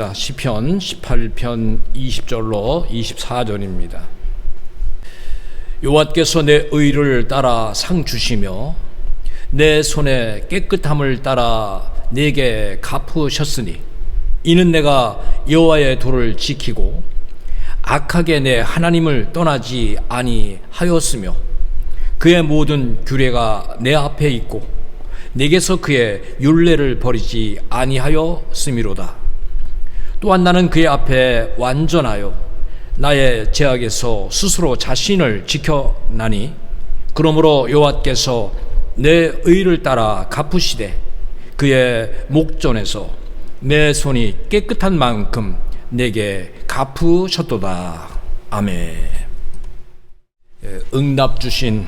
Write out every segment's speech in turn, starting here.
말씀입니다. 시편 18편 20절로 24절입니다. 여호와께서 내 의를 따라 상 주시며 내 손의 깨끗함을 따라 내게 갚으셨으니 이는 내가 여호와의 도를 지키고 악하게 내 하나님을 떠나지 아니하였으며 그의 모든 규례가 내 앞에 있고 내게서 그의 율례를 버리지 아니하였음이로다. 또한 나는 그의 앞에 완전하여 나의 죄악에서 스스로 자신을 지켜나니 그러므로 여호와께서 내 의를 따라 갚으시되 그의 목전에서 내 손이 깨끗한 만큼 내게 갚으셨도다. 아멘. 응답 주신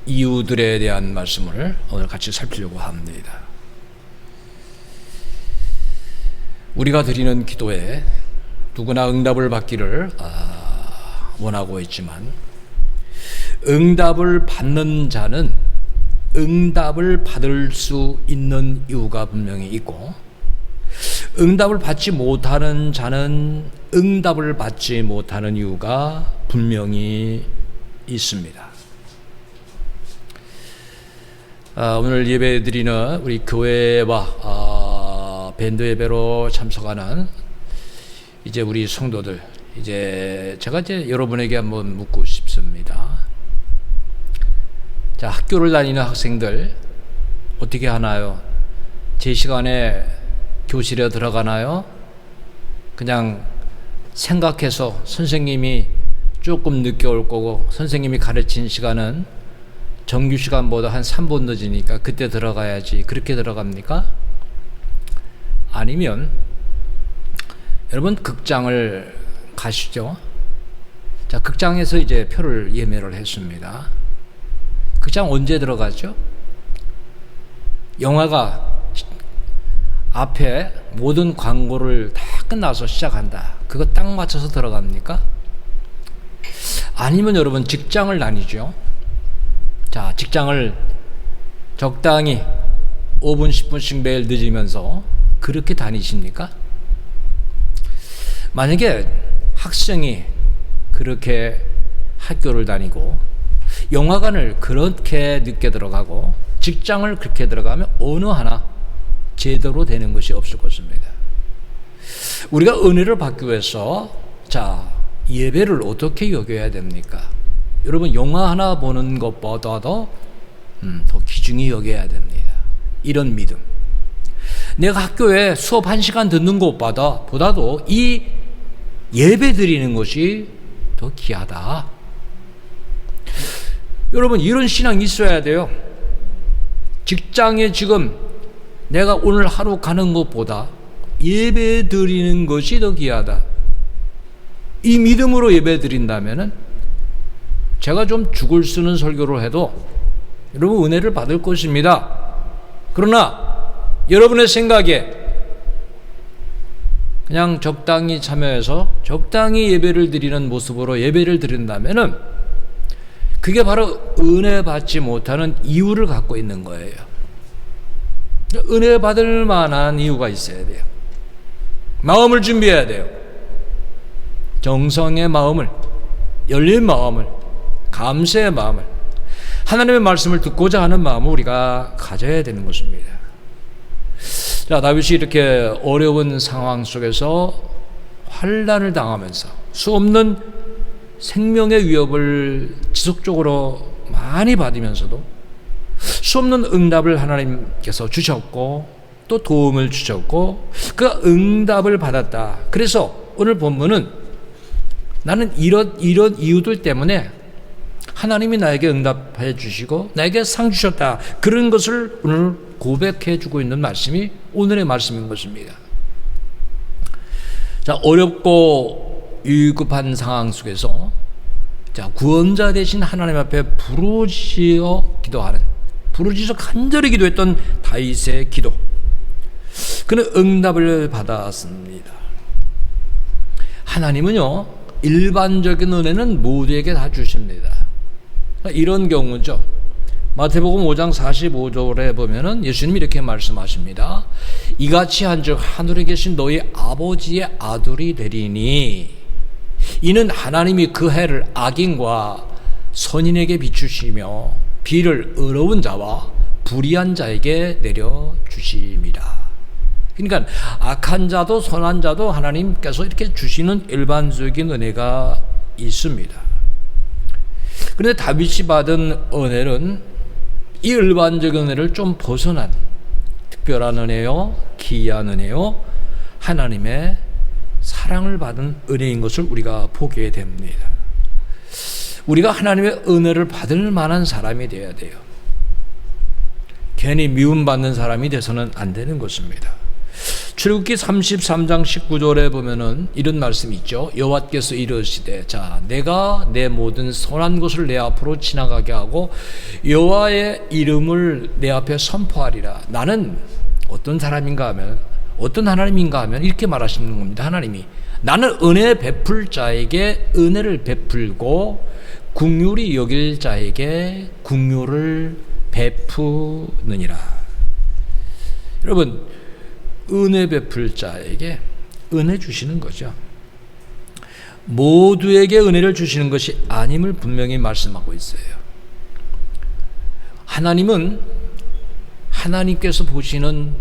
이유들에 대한 말씀을 오늘 같이 살피려고 합니다. 우리가 드리는 기도에 누구나 응답을 받기를 원하고 있지만 응답을 받는 자는 응답을 받을 수 있는 이유가 분명히 있고 응답을 받지 못하는 자는 응답을 받지 못하는 이유가 분명히 있습니다. 오늘 예배 드리는 우리 교회와 밴드 예배로 참석하는 이제 우리 성도들, 제가 여러분에게 한번 묻고 싶습니다. 자, 학교를 다니는 학생들 어떻게 하나요? 제 시간에 교실에 들어가나요? 그냥 생각해서 선생님이 조금 늦게 올 거고 선생님이 가르친 시간은 정규 시간보다 한 3분 늦으니까 그때 들어가야지, 그렇게 들어갑니까? 아니면 여러분 극장을 가시죠. 자, 극장에서 이제 표를 예매를 했습니다. 극장 언제 들어가죠? 영화가 앞에 모든 광고를 다 끝나서 시작한다. 그거 딱 맞춰서 들어갑니까? 아니면 여러분 직장을 다니죠. 자, 직장을 적당히 5분, 10분씩 매일 늦으면서 그렇게 다니십니까? 만약에 학생이 그렇게 학교를 다니고 영화관을 그렇게 늦게 들어가고 직장을 그렇게 들어가면 어느 하나 제대로 되는 것이 없을 것입니다. 우리가 은혜를 받기 위해서 예배를 어떻게 여겨야 됩니까? 여러분, 영화 하나 보는 것보다도 더 귀중히 여겨야 됩니다. 이런 믿음. 내가 학교에 수업 1시간 듣는 것보다도 이 예배 드리는 것이 더 귀하다. 여러분, 이런 신앙이 있어야 돼요. 직장에 지금 내가 오늘 하루 가는 것보다 예배 드리는 것이 더 귀하다. 이 믿음으로 예배 드린다면은 제가 좀 죽을 쓰는 설교를 해도 여러분 은혜를 받을 것입니다. 그러나 여러분의 생각에 그냥 적당히 참여해서 적당히 예배를 드리는 모습으로 예배를 드린다면은 그게 바로 은혜 받지 못하는 이유를 갖고 있는 거예요. 은혜 받을 만한 이유가 있어야 돼요. 마음을 준비해야 돼요. 정성의 마음을, 열린 마음을, 감사의 마음을, 하나님의 말씀을 듣고자 하는 마음을 우리가 가져야 되는 것입니다. 자, 다윗이 이렇게 어려운 상황 속에서 환난을 당하면서 수없는 생명의 위협을 지속적으로 많이 받으면서도 수없는 응답을 하나님께서 주셨고 또 도움을 주셨고 그 응답을 받았다. 그래서 오늘 본문은 나는 이런 이유들 때문에 하나님이 나에게 응답해 주시고 나에게 상 주셨다. 그런 것을 오늘 고백해 주고 있는 말씀이 오늘의 말씀인 것입니다. 자, 어렵고 위급한 상황 속에서 구원자 되신 하나님 앞에 부르짖어 기도하는, 부르짖어 간절히 기도했던 다윗의 기도, 그는 응답을 받았습니다. 하나님은요, 일반적인 은혜는 모두에게 다 주십니다. 이런 경우죠. 마태복음 5장 45절에 보면은 예수님이 이렇게 말씀하십니다. 이같이 한즉 하늘에 계신 너희 아버지의 아들이 되리니 이는 하나님이 그 해를 악인과 선인에게 비추시며 비를 의로운 자와 불의한 자에게 내려주심이라. 그러니까 악한 자도 선한 자도 하나님께서 이렇게 주시는 일반적인 은혜가 있습니다. 그런데 다윗이 받은 은혜는 이 일반적인 은혜를 좀 벗어난 특별한 은혜요, 기이한 은혜요, 하나님의 사랑을 받은 은혜인 것을 우리가 보게 됩니다. 우리가 하나님의 은혜를 받을 만한 사람이 되어야 돼요. 괜히 미움받는 사람이 돼서는 안 되는 것입니다. 출애굽기 33장 19절에 보면은 이런 말씀이 있죠. 여호와께서 이르시되 자 내가 내 모든 선한 것을 내 앞으로 지나가게 하고 여호와의 이름을 내 앞에 선포하리라. 나는 어떤 사람인가 하면 어떤 하나님인가 하면 이렇게 말하시는 겁니다. 하나님이 나는 은혜 베풀 자에게 은혜를 베풀고 긍휼히 여길 자에게 긍휼을 베푸느니라. 여러분 은혜 베풀 자에게 은혜 주시는 거죠. 모두에게 은혜를 주시는 것이 아님을 분명히 말씀하고 있어요. 하나님은 하나님께서 보시는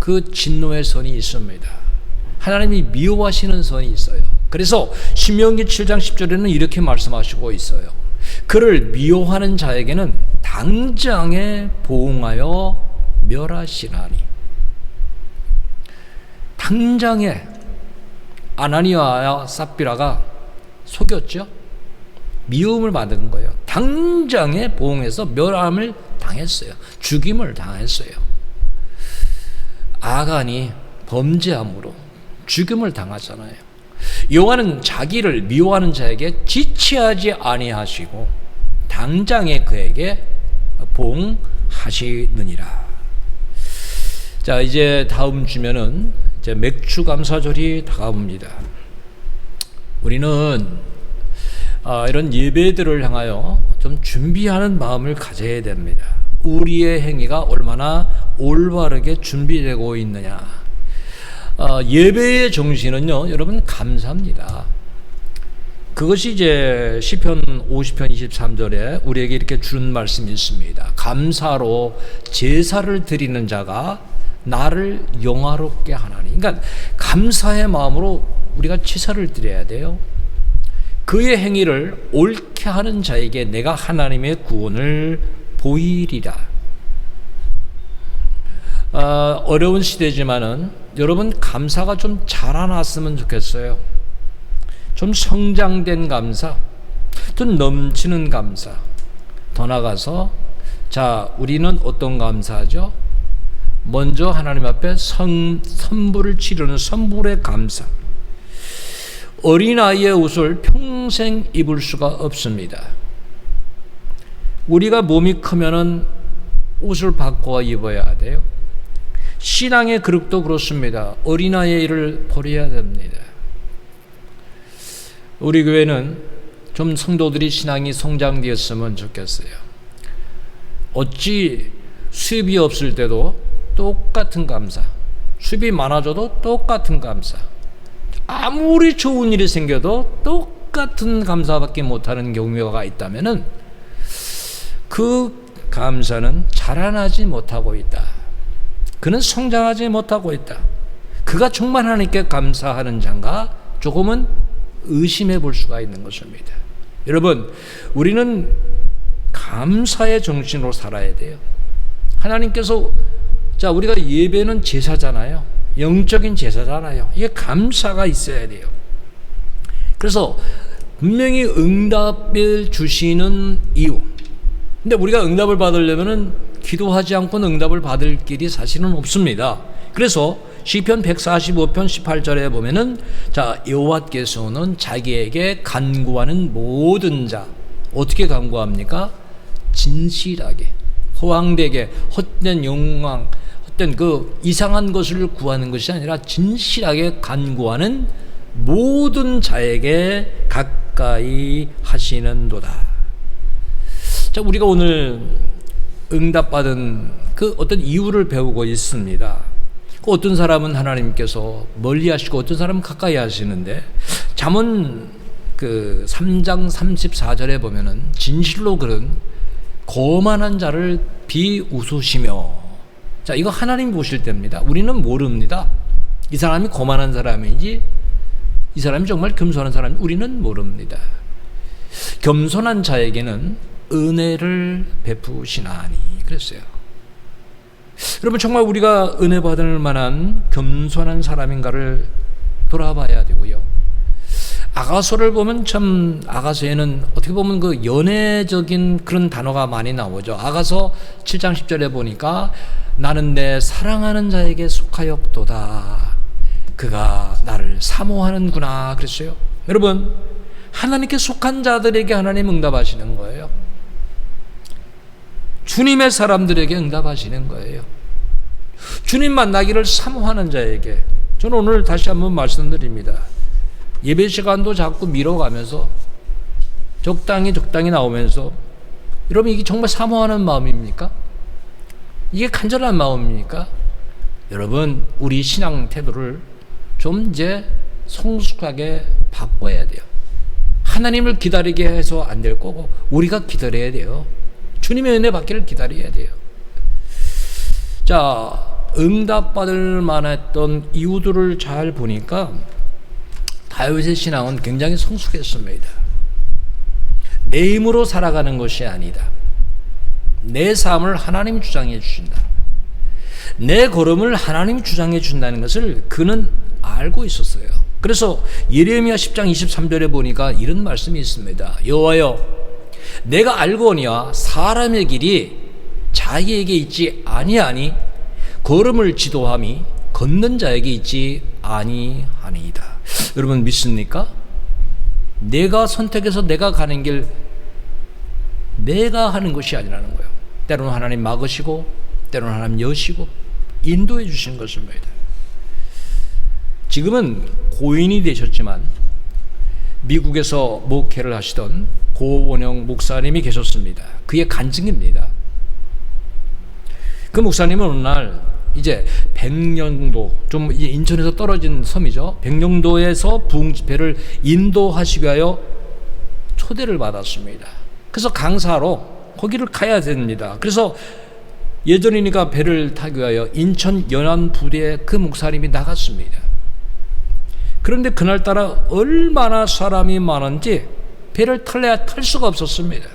그 진노의 선이 있습니다. 하나님이 미워하시는 선이 있어요. 그래서 신명기 7장 10절에는 이렇게 말씀하시고 있어요. 그를 미워하는 자에게는 당장에 보응하여 멸하시나니. 당장에 아나니아와 삽비라가 속였죠. 미움을 받은 거예요. 당장에 보응해서 멸함을 당했어요. 죽임을 당했어요. 아간이 범죄함으로 죽임을 당하잖아요. 여호와는 자기를 미워하는 자에게 지체하지 아니하시고 당장에 그에게 보응하시느니라. 자, 이제 다음 주면은 이제 맥주 감사절이 다가옵니다. 우리는 이런 예배들을 향하여 좀 준비하는 마음을 가져야 됩니다. 우리의 행위가 얼마나 올바르게 준비되고 있느냐. 예배의 정신은요, 여러분 감사입니다. 그것이 이제 시편 50편 23절에 우리에게 이렇게 주는 말씀이 있습니다. 감사로 제사를 드리는 자가 나를 영화롭게 하나니. 그러니까 감사의 마음으로 우리가 제사를 드려야 돼요. 그의 행위를 옳게 하는 자에게 내가 하나님의 구원을 보이리라. 어려운 시대지만은 여러분 감사가 좀 자라났으면 좋겠어요. 좀 성장된 감사, 좀 넘치는 감사. 더 나아가서 자, 우리는 어떤 감사죠? 먼저 하나님 앞에 선불을 치르는 선불의 감사. 어린아이의 옷을 평생 입을 수가 없습니다. 우리가 몸이 크면은 옷을 바꿔 입어야 돼요. 신앙의 그릇도 그렇습니다. 어린아이의 일을 버려야 됩니다. 우리 교회는 좀 성도들이 신앙이 성장되었으면 좋겠어요. 어찌 수입이 없을 때도 똑같은 감사, 수입이 많아져도 똑같은 감사, 아무리 좋은 일이 생겨도 똑같은 감사밖에 못하는 경우가 있다면은 그 감사는 자라나지 못하고 있다. 그는 성장하지 못하고 있다. 그가 정말 하나님께 감사하는 자인가 조금은 의심해 볼 수가 있는 것입니다. 여러분, 우리는 감사의 정신으로 살아야 돼요. 하나님께서 자, 우리가 예배는 제사잖아요. 영적인 제사잖아요. 이게 감사가 있어야 돼요. 그래서 분명히 응답을 주시는 이유. 근데 우리가 응답을 받으려면은 기도하지 않고는 응답을 받을 길이 사실은 없습니다. 그래서 시편 145편 18절에 보면은 자, 여호와께서는 자기에게 간구하는 모든 자 어떻게 간구합니까? 진실하게, 호황되게, 헛된 영광, 헛된 그 이상한 것을 구하는 것이 아니라 진실하게 간구하는 모든 자에게 가까이 하시는도다. 자, 우리가 오늘 응답받은 그 어떤 이유를 배우고 있습니다. 어떤 사람은 하나님께서 멀리 하시고 어떤 사람은 가까이 하시는데, 잠언 그 3장 34절에 보면은 진실로 그런 거만한 자를 비웃으시며, 자, 이거 하나님 보실 때입니다. 우리는 모릅니다. 이 사람이 거만한 사람인지 이 사람이 정말 겸손한 사람인지 우리는 모릅니다. 겸손한 자에게는 은혜를 베푸시나니 그랬어요. 여러분, 정말 우리가 은혜 받을 만한 겸손한 사람인가를 돌아봐야 되고요. 아가서를 보면 참, 아가서에는 어떻게 보면 그 연애적인 그런 단어가 많이 나오죠. 아가서 7장 10절에 보니까 나는 내 사랑하는 자에게 속하였도다. 그가 나를 사모하는구나 그랬어요. 여러분, 하나님께 속한 자들에게 하나님 응답하시는 거예요. 주님의 사람들에게 응답하시는 거예요. 주님 만나기를 사모하는 자에게. 저는 오늘 다시 한번 말씀드립니다. 예배 시간도 자꾸 미뤄가면서 적당히 나오면서, 여러분, 이게 정말 사모하는 마음입니까? 이게 간절한 마음입니까? 여러분, 우리 신앙 태도를 좀 이제 성숙하게 바꿔야 돼요. 하나님을 기다리게 해서 안 될 거고 우리가 기다려야 돼요. 주님의 은혜 받기를 기다려야 돼요. 자, 응답받을 만했던 이유들을 잘 보니까 다윗의 신앙은 굉장히 성숙했습니다. 내 힘으로 살아가는 것이 아니다. 내 삶을 하나님이 주장해 주신다. 내 걸음을 하나님이 주장해 준다는 것을 그는 알고 있었어요. 그래서 예레미야 10장 23절에 보니까 이런 말씀이 있습니다. 여호와여, 내가 알거니와 사람의 길이 자기에게 있지 아니하니 걸음을 지도함이 걷는 자에게 있지 아니하니이다. 여러분, 믿습니까? 내가 선택해서 내가 가는 길 내가 하는 것이 아니라는 거예요. 때로는 하나님 막으시고 때로는 하나님 여시고 인도해 주시는 것입니다. 지금은 고인이 되셨지만 미국에서 목회를 하시던 고원영 목사님이 계셨습니다. 그의 간증입니다. 그 목사님은 어느 날 이제 백령도, 좀 인천에서 떨어진 섬이죠. 백령도에서 부흥 집회를 인도하시기 위하여 초대를 받았습니다. 그래서 강사로 거기를 가야 됩니다. 그래서 예전이니까 배를 타기 위하여 인천 연안부대에 그 목사님이 나갔습니다. 그런데 그날따라 얼마나 사람이 많은지 배를 탈래야 탈 수가 없었습니다.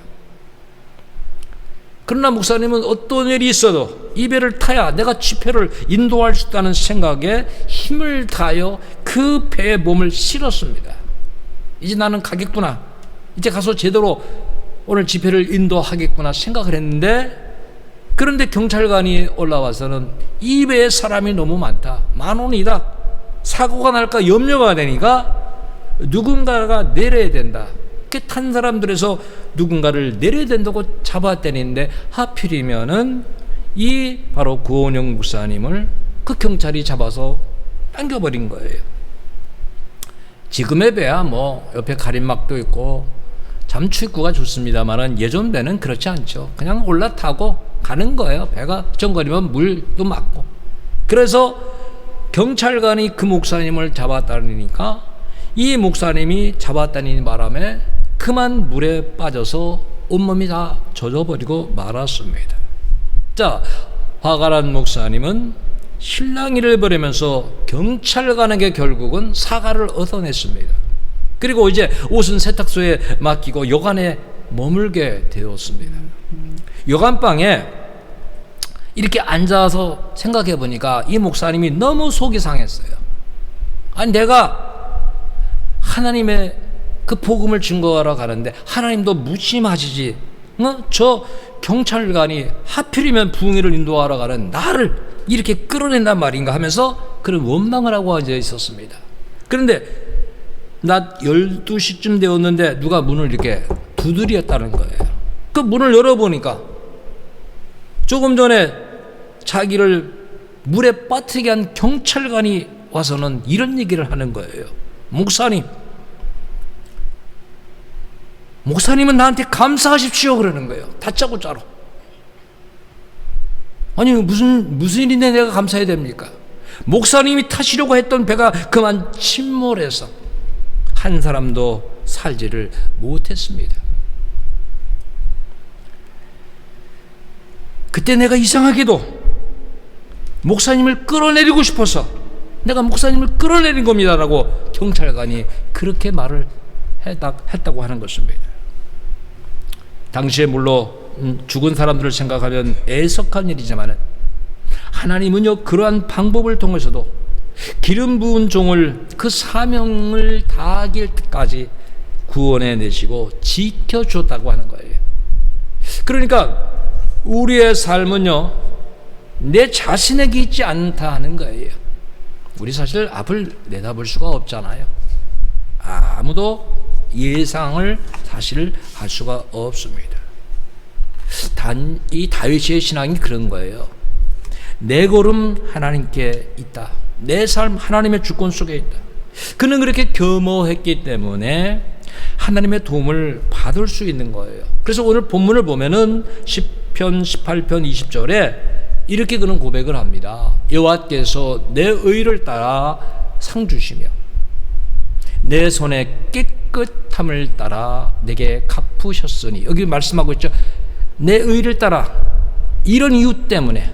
그러나 목사님은 어떤 일이 있어도 이 배를 타야 내가 집회를 인도할 수 있다는 생각에 힘을 다하여 그 배에 몸을 실었습니다. 이제 나는 가겠구나, 이제 가서 제대로 오늘 집회를 인도하겠구나 생각을 했는데, 그런데 경찰관이 올라와서는 이 배에 사람이 너무 많다, 만원이다, 사고가 날까 염려가 되니까 누군가가 내려야 된다. 그렇게 탄 사람들에서 누군가를 내려야 된다고 잡아떼는데, 하필이면은 이 바로 구원영 목사님을 그 경찰이 잡아서 당겨버린 거예요. 지금의 배야 뭐 옆에 가림막도 있고 참 출구가 좋습니다만은 예전 배는 그렇지 않죠. 그냥 올라타고 가는 거예요. 배가 정거리면 물도 막고. 그래서 경찰관이 그 목사님을 잡았다니까 이 목사님이 잡았다는 바람에 그만 물에 빠져서 온몸이 다 젖어버리고 말았습니다. 자, 화가 난 목사님은 실랑이를 벌이면서 경찰관에게 결국은 사과를 얻어냈습니다. 그리고 이제 옷은 세탁소에 맡기고 여관에 머물게 되었습니다. 여관방에 이렇게 앉아서 생각해 보니까 이 목사님이 너무 속이 상했어요. 아니, 내가 하나님의 그 복음을 증거하러 가는데 하나님도 무심하시지, 저 경찰관이 하필이면 부흥회를 인도하러 가는 나를 이렇게 끌어낸단 말인가 하면서 그런 원망을 하고 앉아 있었습니다. 그런데 낮 12시쯤 되었는데 누가 문을 이렇게 두드렸다는 거예요. 그 문을 열어보니까 조금 전에 자기를 물에 빠뜨리게 한 경찰관이 와서는 이런 얘기를 하는 거예요. 목사님은 나한테 감사하십시오 그러는 거예요. 다짜고짜로. 아니 무슨 일인데 내가 감사해야 됩니까? 목사님이 타시려고 했던 배가 그만 침몰해서 한 사람도 살지를 못했습니다. 그때 내가 이상하게도 목사님을 끌어내리고 싶어서 내가 목사님을 끌어내린 겁니다라고 경찰관이 그렇게 말을 했다고 하는 것입니다. 당시에 물론 죽은 사람들을 생각하면 애석한 일이지만 하나님은요 그러한 방법을 통해서도 기름 부은 종을 그 사명을 다하길 때까지 구원해 내시고 지켜줬다고 하는 거예요. 그러니까 우리의 삶은요 내 자신에게 있지 않다 하는 거예요. 우리 사실 앞을 내다볼 수가 없잖아요. 아무도 예상을 사실 할 수가 없습니다. 단 이 다윗의 신앙이 그런 거예요. 내 걸음 하나님께 있다. 내 삶 하나님의 주권 속에 있다. 그는 그렇게 겸허했기 때문에 하나님의 도움을 받을 수 있는 거예요. 그래서 오늘 본문을 보면은 10편 18편 20절에 이렇게 그는 고백을 합니다. 여호와께서 내 의를 따라 상 주시며 내 손의 깨끗함을 따라 내게 갚으셨으니, 여기 말씀하고 있죠. 내 의를 따라, 이런 이유 때문에,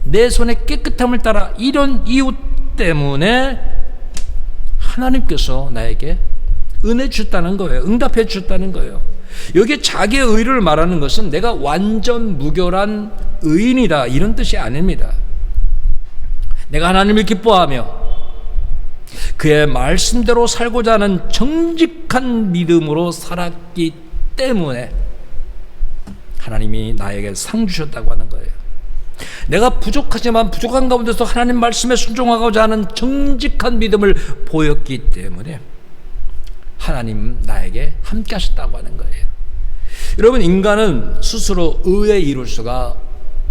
내 손의 깨끗함을 따라 이런 이유 때문에 하나님께서 나에게 은혜 주셨다는 거예요. 응답해 주셨다는 거예요. 여기에 자기의 의를 말하는 것은 내가 완전 무결한 의인이다 이런 뜻이 아닙니다. 내가 하나님을 기뻐하며 그의 말씀대로 살고자 하는 정직한 믿음으로 살았기 때문에 하나님이 나에게 상 주셨다고 하는 거예요. 내가 부족하지만 부족한 가운데서 하나님 말씀에 순종하고자 하는 정직한 믿음을 보였기 때문에 하나님 나에게 함께 하셨다고 하는 거예요. 여러분, 인간은 스스로 의에 이룰 수가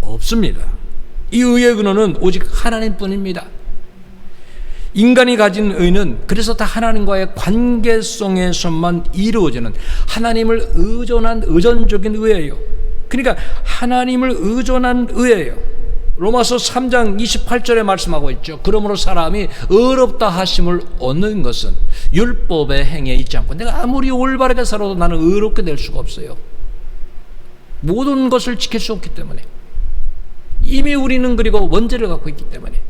없습니다. 이 의의 근원은 오직 하나님뿐입니다. 인간이 가진 의는 그래서 다 하나님과의 관계성에서만 이루어지는 하나님을 의존한 의존적인 의예요. 그러니까 하나님을 의존한 의예요. 로마서 3장 28절에 말씀하고 있죠. 그러므로 사람이 의롭다 하심을 얻는 것은 율법의 행위에 있지 않고, 내가 아무리 올바르게 살아도 나는 의롭게 될 수가 없어요. 모든 것을 지킬 수 없기 때문에, 이미 우리는 그리고 원죄를 갖고 있기 때문에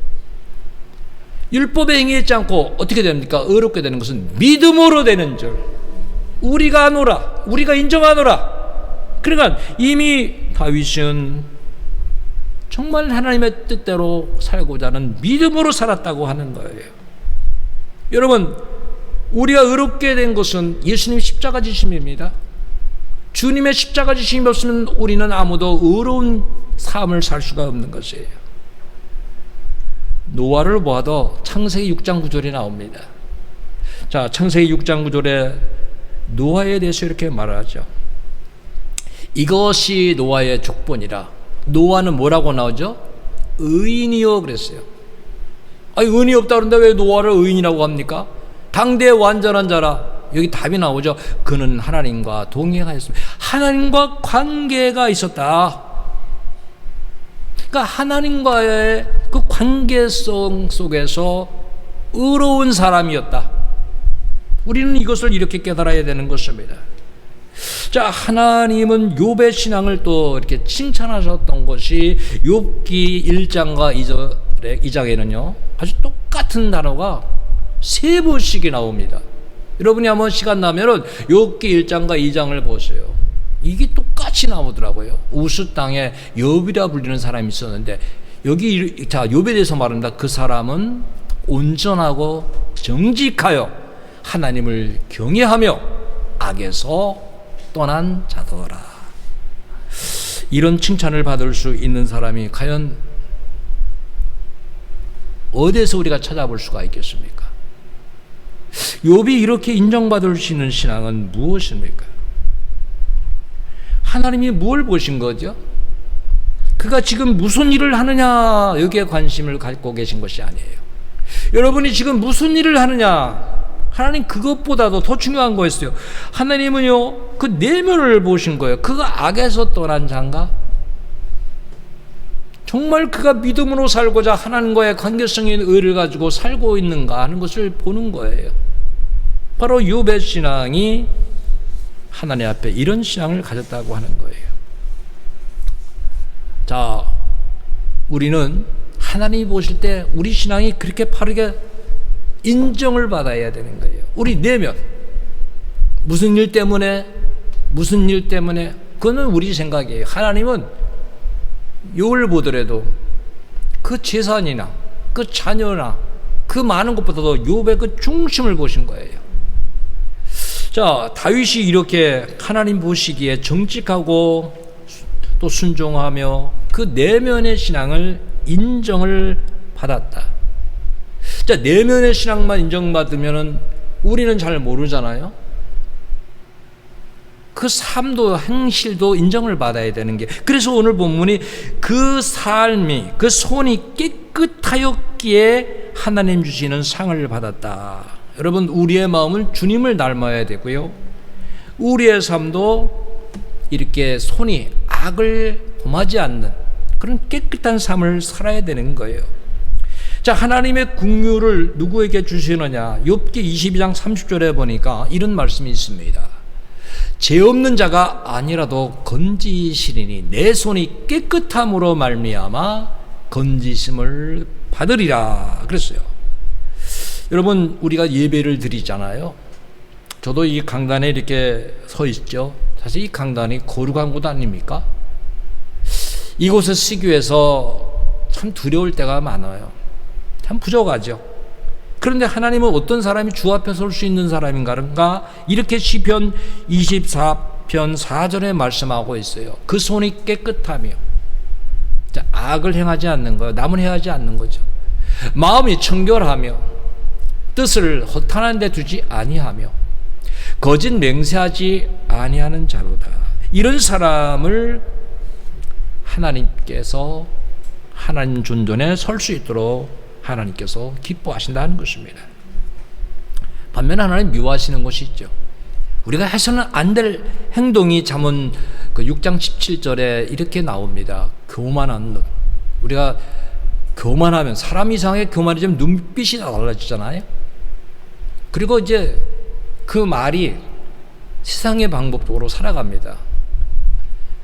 율법의 행위에 있지 않고 어떻게 됩니까? 의롭게 되는 것은 믿음으로 되는 줄 우리가 아노라, 우리가 인정하노라. 그러니까 이미 다윗은 정말 하나님의 뜻대로 살고자 하는 믿음으로 살았다고 하는 거예요. 여러분, 우리가 의롭게 된 것은 예수님 십자가 지심입니다. 주님의 십자가 지심이 없으면 우리는 아무도 의로운 삶을 살 수가 없는 것이에요. 노아를 보아도 창세기 6장 9절이 나옵니다. 자, 창세기 6장 9절에 노아에 대해서 이렇게 말하죠. 이것이 노아의 족본이라. 노아는 뭐라고 나오죠? 의인이요 그랬어요. 아니, 의인이 없다 그러는데 왜 노아를 의인이라고 합니까? 당대의 완전한 자라. 여기 답이 나오죠. 그는 하나님과 동행하였습니다. 하나님과 관계가 있었다. 그러니까 하나님과의 그 관계성 속에서 의로운 사람이었다. 우리는 이것을 이렇게 깨달아야 되는 것입니다. 자, 하나님은 욥의 신앙을 또 이렇게 칭찬하셨던 것이 욥기 1장과 2장에는요 아주 똑같은 단어가 3번씩이 나옵니다. 여러분이 한번 시간 나면은 욥기 1장과 2장을 보세요. 이게 똑같이 나오더라고요. 우스 땅에 욥이라 불리는 사람이 있었는데, 여기 자 욥에 대해서 말합니다. 그 사람은 온전하고 정직하여 하나님을 경외하며 악에서 떠난 자더라. 이런 칭찬을 받을 수 있는 사람이 과연 어디에서 우리가 찾아볼 수가 있겠습니까? 욥이 이렇게 인정받을 수 있는 신앙은 무엇입니까? 하나님이 뭘 보신 거죠? 그가 지금 무슨 일을 하느냐, 여기에 관심을 갖고 계신 것이 아니에요. 여러분이 지금 무슨 일을 하느냐, 하나님 그것보다도 더 중요한 거였어요. 하나님은요 그 내면을 보신 거예요. 그가 악에서 떠난 자인가? 정말 그가 믿음으로 살고자 하나님과의 관계성인 의를 가지고 살고 있는가 하는 것을 보는 거예요. 바로 욥의 신앙이 하나님 앞에 이런 신앙을 가졌다고 하는 거예요. 자, 우리는 하나님이 보실 때 우리 신앙이 그렇게 빠르게 인정을 받아야 되는 거예요. 우리 내면 무슨 일 때문에 그거는 우리 생각이에요. 하나님은 욥을 보더라도 그 재산이나 그 자녀나 그 많은 것보다도 욥의 그 중심을 보신 거예요. 자, 다윗이 이렇게 하나님 보시기에 정직하고 또 순종하며 그 내면의 신앙을 인정을 받았다. 자, 내면의 신앙만 인정받으면 우리는 잘 모르잖아요. 그 삶도 행실도 인정을 받아야 되는 게, 그래서 오늘 본문이 그 삶이 그 손이 깨끗하였기에 하나님 주시는 상을 받았다. 여러분, 우리의 마음은 주님을 닮아야 되고요, 우리의 삶도 이렇게 손이 악을 범하지 않는 그런 깨끗한 삶을 살아야 되는 거예요. 자, 하나님의 긍휼을 누구에게 주시느냐? 욥기 22장 30절에 보니까 이런 말씀이 있습니다. 죄 없는 자가 아니라도 건지시리니 내 손이 깨끗함으로 말미암아 건지심을 받으리라 그랬어요. 여러분, 우리가 예배를 드리잖아요. 저도 이 강단에 이렇게 서 있죠. 사실 이 강단이 거룩한 곳 아닙니까? 이곳에 서기 위해서 참 두려울 때가 많아요. 참 부족하죠. 그런데 하나님은 어떤 사람이 주 앞에 설 수 있는 사람인가? 이렇게 시편 24편 4절에 말씀하고 있어요. 그 손이 깨끗하며, 자, 악을 행하지 않는 거예요. 남을 해하지 않는 거죠. 마음이 청결하며 뜻을 허탄한 데 두지 아니하며 거짓 맹세하지 아니하는 자로다. 이런 사람을 하나님께서 하나님 존전에 설 수 있도록 하나님께서 기뻐하신다는 것입니다. 반면에 하나님 미워하시는 것이 있죠. 우리가 해서는 안 될 행동이 잠언 그 6장 17절에 이렇게 나옵니다. 교만한 눈. 우리가 교만하면, 사람 이상하게 교만해지면 눈빛이 달라지잖아요. 그리고 이제 그 말이 세상의 방법적으로 살아갑니다.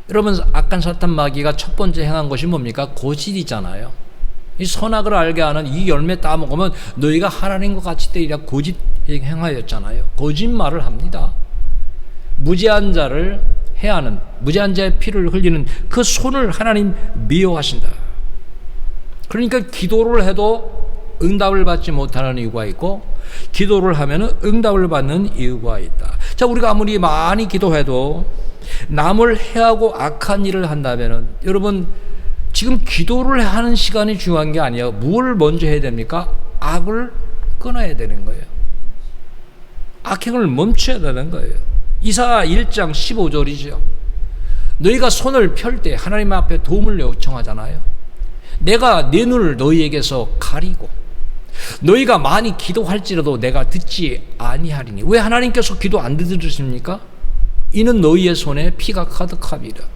여러분, 악한 사탄 마귀가 첫 번째 행한 것이 뭡니까? 고질이잖아요. 이 선악을 알게 하는 이 열매 따먹으면 너희가 하나님과 같이 되리라 고짓 행하였잖아요. 거짓말을 합니다. 무죄한 자를 해하는, 무죄한 자의 피를 흘리는 그 손을 하나님 미워하신다. 그러니까 기도를 해도 응답을 받지 못하는 이유가 있고, 기도를 하면 응답을 받는 이유가 있다. 자, 우리가 아무리 많이 기도해도 남을 해하고 악한 일을 한다면은, 여러분, 지금 기도를 하는 시간이 중요한 게 아니에요. 뭘 먼저 해야 됩니까? 악을 끊어야 되는 거예요. 악행을 멈춰야 되는 거예요. 이사 1장 15절이죠. 너희가 손을 펼 때 하나님 앞에 도움을 요청하잖아요. 내가 내 눈을 너희에게서 가리고 너희가 많이 기도할지라도 내가 듣지 아니하리니. 왜 하나님께서 기도 안 들으십니까? 이는 너희의 손에 피가 가득함이라.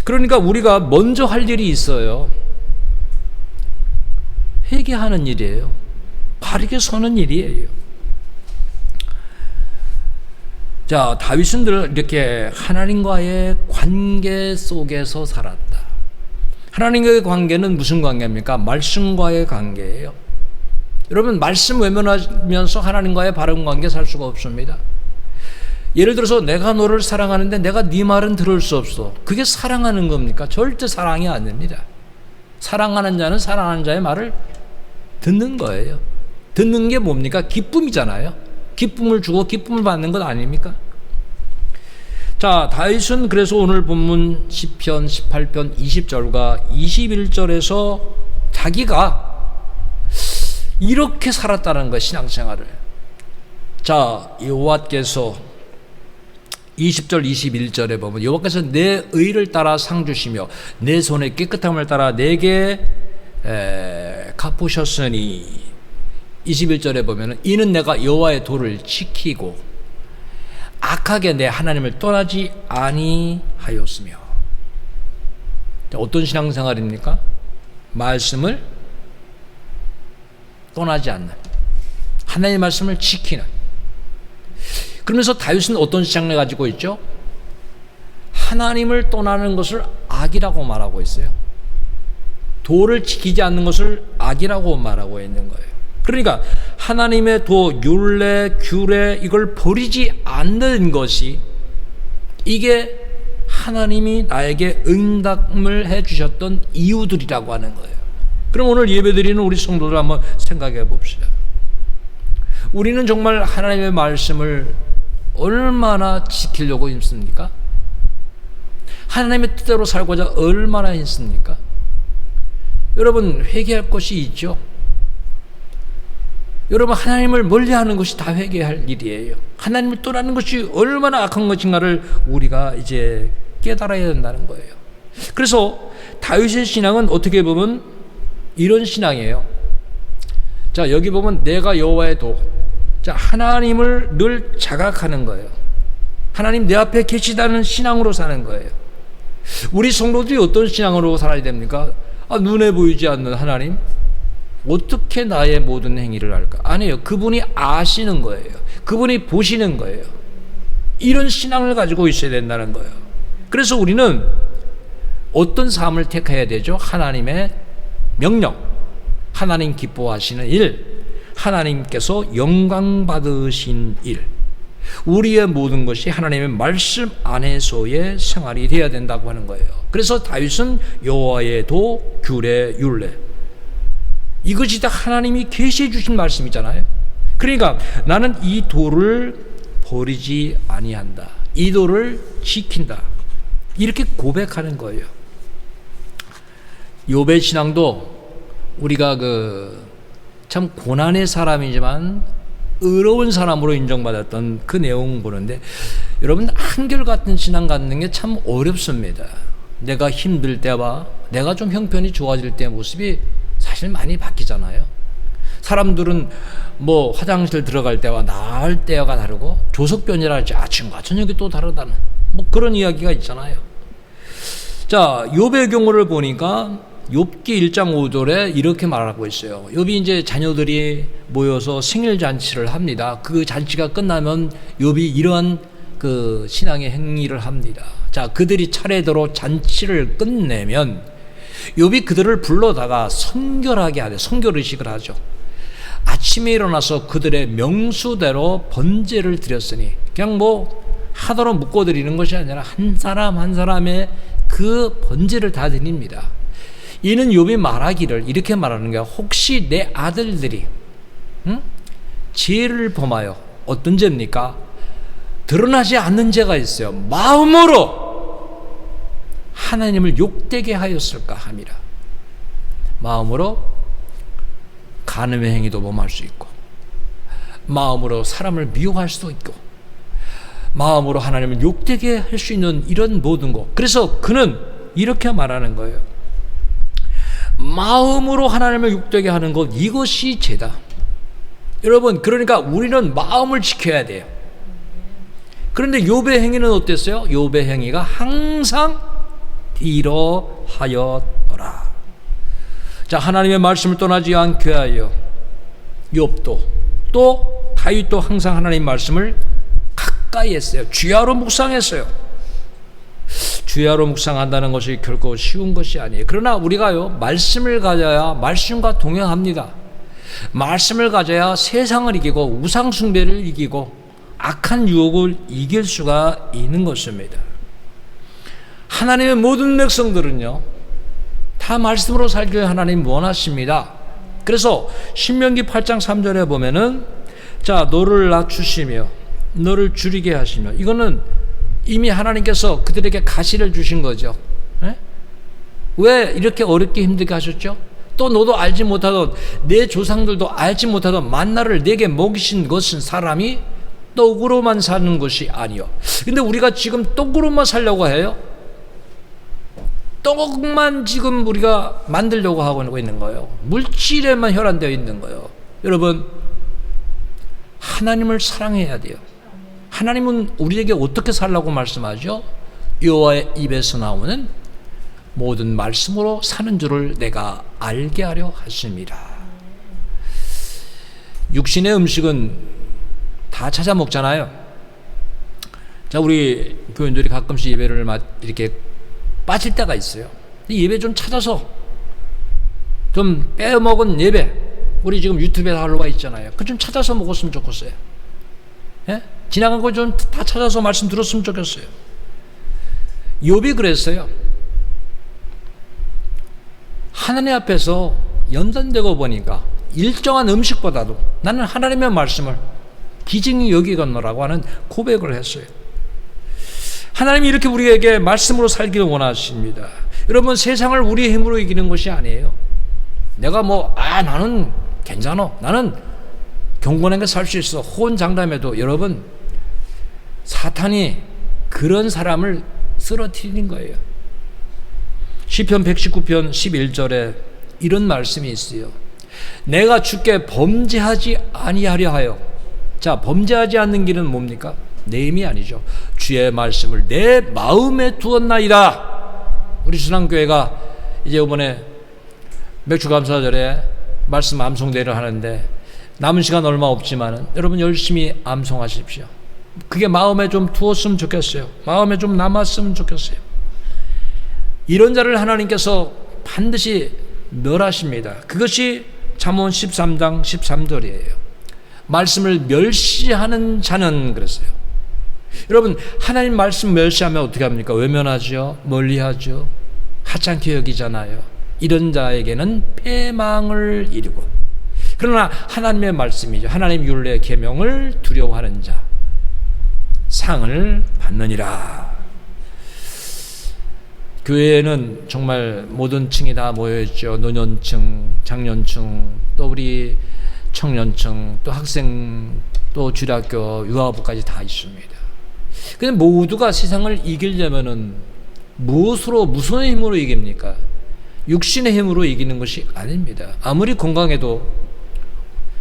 그러니까 우리가 먼저 할 일이 있어요. 회개하는 일이에요. 바르게 서는 일이에요. 자, 다윗은 이렇게 하나님과의 관계 속에서 살았다. 하나님과의 관계는 무슨 관계입니까? 말씀과의 관계예요. 여러분, 말씀 외면하면서 하나님과의 바른 관계 살 수가 없습니다. 예를 들어서 내가 너를 사랑하는데 내가 네 말은 들을 수 없어. 그게 사랑하는 겁니까? 절대 사랑이 아닙니다. 사랑하는 자는 사랑하는 자의 말을 듣는 거예요. 듣는 게 뭡니까? 기쁨이잖아요. 기쁨을 주고 기쁨을 받는 것 아닙니까? 자, 다윗은 그래서 오늘 본문 시편 18편 20절과 21절에서 자기가 이렇게 살았다는 거예요. 신앙생활을. 자, 여호와께서 20절 21절에 보면 여호와께서 내 의를 따라 상 주시며 내 손의 깨끗함을 따라 내게 갚으셨으니, 21절에 보면 이는 내가 여호와의 도를 지키고 악하게 내 하나님을 떠나지 아니하였으며. 어떤 신앙생활입니까? 말씀을 떠나지 않는, 하나님의 말씀을 지키는. 그러면서 다윗은 어떤 신앙을 가지고 있죠? 하나님을 떠나는 것을 악이라고 말하고 있어요. 도를 지키지 않는 것을 악이라고 말하고 있는 거예요. 그러니까 하나님의 도, 율례, 규례 이걸 버리지 않는 것이, 이게 하나님이 나에게 응답을 해주셨던 이유들이라고 하는 거예요. 그럼 오늘 예배드리는 우리 성도들 한번 생각해 봅시다. 우리는 정말 하나님의 말씀을 얼마나 지키려고 힘씁니까? 하나님의 뜻대로 살고자 얼마나 힘씁니까? 여러분, 회개할 것이 있죠. 여러분, 하나님을 멀리하는 것이 다 회개할 일이에요. 하나님을 떠나는 것이 얼마나 악한 것인가를 우리가 이제 깨달아야 된다는 거예요. 그래서 다윗의 신앙은 어떻게 보면 이런 신앙이에요. 자, 여기 보면 내가 여호와의 도. 자, 하나님을 늘 자각하는 거예요. 하나님 내 앞에 계시다는 신앙으로 사는 거예요. 우리 성도들이 어떤 신앙으로 살아야 됩니까? 눈에 보이지 않는 하나님, 어떻게 나의 모든 행위를 알까? 아니에요. 그분이 아시는 거예요. 그분이 보시는 거예요. 이런 신앙을 가지고 있어야 된다는 거예요. 그래서 우리는 어떤 삶을 택해야 되죠? 하나님의 명령, 하나님 기뻐하시는 일, 하나님께서 영광 받으신 일, 우리의 모든 것이 하나님의 말씀 안에서의 생활이 되어야 된다고 하는 거예요. 그래서 다윗은 여호와의 도, 규례, 율례, 이것이 다 하나님이 계시해 주신 말씀이잖아요. 그러니까 나는 이 도를 버리지 아니한다, 이 도를 지킨다, 이렇게 고백하는 거예요. 욥의 신앙도 우리가 참 고난의 사람이지만 의로운 사람으로 인정받았던 그 내용 보는데, 여러분, 한결같은 신앙 갖는 게 참 어렵습니다. 내가 힘들 때와 내가 좀 형편이 좋아질 때의 모습이 사실 많이 바뀌잖아요. 사람들은 뭐 화장실 들어갈 때와 나을 때가 다르고, 조석변이랄지 아침과 저녁이 또 다르다는 뭐 그런 이야기가 있잖아요. 자, 욥의 경우를 보니까 욥기 1장 5절에 이렇게 말하고 있어요. 욥이 이제 자녀들이 모여서 생일 잔치를 합니다. 그 잔치가 끝나면 욥이 이러한 그 신앙의 행위를 합니다. 자, 그들이 차례대로 잔치를 끝내면 욥이 그들을 불러다가 선결하게 하되, 선결의식을 하죠. 아침에 일어나서 그들의 명수대로 번제를 드렸으니, 그냥 뭐 하도록 묶어드리는 것이 아니라 한 사람 한 사람의 그 번제를 다 드립니다. 이는 욥이 말하기를 이렇게 말하는 거야. 혹시 내 아들들이 죄를 범하여, 어떤 죄입니까? 드러나지 않는 죄가 있어요. 마음으로 하나님을 욕되게 하였을까 함이라. 마음으로 간음의 행위도 범할 수 있고, 마음으로 사람을 미워할 수도 있고, 마음으로 하나님을 욕되게 할 수 있는 이런 모든 것. 그래서 그는 이렇게 말하는 거예요. 마음으로 하나님을 욕되게 하는 것, 이것이 죄다. 여러분, 그러니까 우리는 마음을 지켜야 돼요. 그런데 욥의 행위는 어땠어요? 욥의 행위가 항상 이러하였더라. 자, 하나님의 말씀을 떠나지 않게 하여 욥도, 또 다윗도 항상 하나님의 말씀을 가까이 했어요. 주야로 묵상했어요. 주야로 묵상한다는 것이 결코 쉬운 것이 아니에요. 그러나 우리가요, 말씀을 가져야 말씀과 동행합니다. 말씀을 가져야 세상을 이기고 우상 숭배를 이기고 악한 유혹을 이길 수가 있는 것입니다. 하나님의 모든 백성들은요, 다 말씀으로 살기를 하나님 원하십니다. 그래서 신명기 8장 3절에 보면은, 자, 너를 낮추시며 너를 줄이게 하시며, 이거는 이미 하나님께서 그들에게 가시를 주신 거죠. 에? 왜 이렇게 어렵게 힘들게 하셨죠? 또 너도 알지 못하던, 내 조상들도 알지 못하던 만나를 내게 먹이신 것은 사람이 떡으로만 사는 것이 아니요. 근데 우리가 지금 떡으로만 살려고 해요. 떡만 지금 우리가 만들려고 하고 있는 거예요. 물질에만 혈안되어 있는 거예요. 여러분, 하나님을 사랑해야 돼요. 하나님은 우리에게 어떻게 살라고 말씀하죠? 여호와의 입에서 나오는 모든 말씀으로 사는 줄을 내가 알게 하려 하심이라. 육신의 음식은 다 찾아 먹잖아요. 자, 우리 교인들이 가끔씩 예배를 이렇게 빠질 때가 있어요. 예배 좀 찾아서 좀 빼먹은 예배, 우리 지금 유튜브에 다 올라와 있잖아요. 그 좀 찾아서 먹었으면 좋겠어요. 예? 지나간 거 좀 다 찾아서 말씀 들었으면 좋겠어요. 욥이 그랬어요. 하나님 앞에서 연단되고 보니까 일정한 음식보다도 나는 하나님의 말씀을 기증히 여기겠노라고 하는 고백을 했어요. 하나님이 이렇게 우리에게 말씀으로 살기를 원하십니다. 여러분, 세상을 우리의 힘으로 이기는 것이 아니에요. 내가 나는 괜찮아, 나는 경건하게 살 수 있어, 호언장담해도 여러분, 사탄이 그런 사람을 쓰러뜨리는 거예요. 시편 119편 11절에 이런 말씀이 있어요. 내가 주께 범죄하지 아니하려 하여. 자, 범죄하지 않는 길은 뭡니까? 내 힘이 아니죠. 주의 말씀을 내 마음에 두었나이다. 우리 순환교회가 이제 이번에 맥주감사절에 말씀 암송대회를 하는데 남은 시간 얼마 없지만은 여러분 열심히 암송하십시오. 그게 마음에 좀 두었으면 좋겠어요. 마음에 좀 남았으면 좋겠어요. 이런 자를 하나님께서 반드시 멸하십니다. 그것이 잠언 13장 13절이에요. 말씀을 멸시하는 자는 그랬어요. 여러분, 하나님 말씀 멸시하면 어떻게 합니까? 외면하죠, 멀리하죠, 하찮게 여기잖아요. 이런 자에게는 패망을 이루고, 그러나 하나님의 말씀이죠, 하나님 율례 계명을 두려워하는 자 상을 받느니라. 교회에는 정말 모든 층이 다 모여있죠. 노년층, 장년층, 또 우리 청년층, 또 학생, 또 주일학교, 유아부까지 다 있습니다. 근데 모두가 세상을 이기려면은 무엇으로, 무슨 힘으로 이깁니까? 육신의 힘으로 이기는 것이 아닙니다. 아무리 건강해도